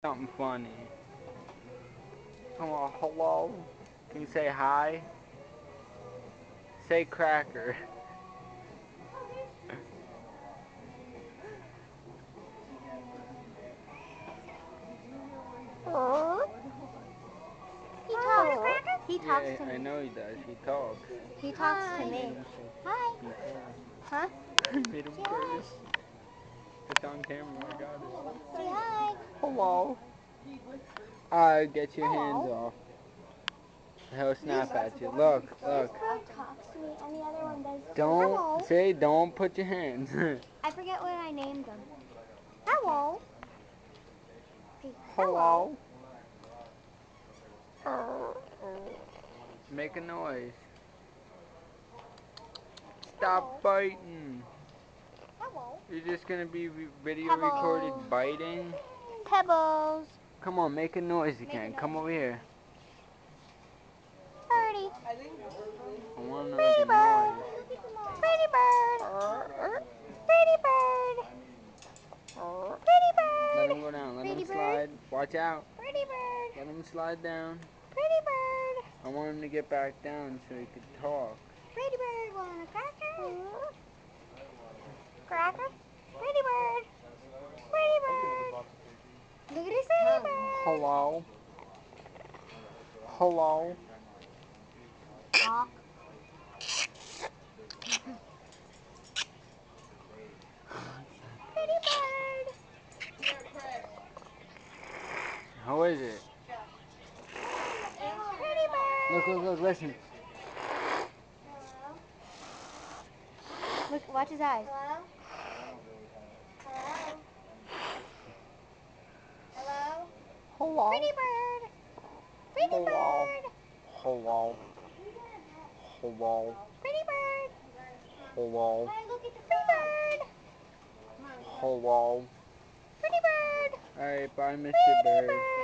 Something funny. Come on, hello? Can you say hi? Say cracker. He talks. He talks Yeah, to me. I know he does. He talks. He talks to I made me. him say Hi. be cool. Huh? I made him curse. It's on camera. I got it. Say hi. Hello. Alright, get your hands Hello. off. He'll snap at you. Look, look. This bird talks to me, and the other one does. Don't Hello. say. Don't put your hands. I forget what I named them. Hello. Hey, Hello. Make a noise. Stop biting. Hello. You're just gonna be video Pebbles. recorded biting? Pebbles. Come on, make a noise again. Come over here. Birdie. I wanna make Pretty a bird. noise. Pretty bird. Pretty bird. Pretty Let bird. him go down. Let Pretty him bird. slide. Watch out. Pretty bird. Let him slide down. Pretty bird. I want him to get back down so he could talk. Pretty bird. Want a cracker? Cracker? Pretty bird. Pretty bird. Look at his pretty bird. Hello. Hello. Talk. Pretty bird. How is it? Pretty bird. Look, look, look, listen. Look, watch his eyes. Hello? Hello. Pretty bird. Pretty Hello. bird. Hello. Hello. Pretty bird. Hello. Look at the pretty bird. Hello. Pretty bird. Alright, bye, Mr. Pretty Bird. bird.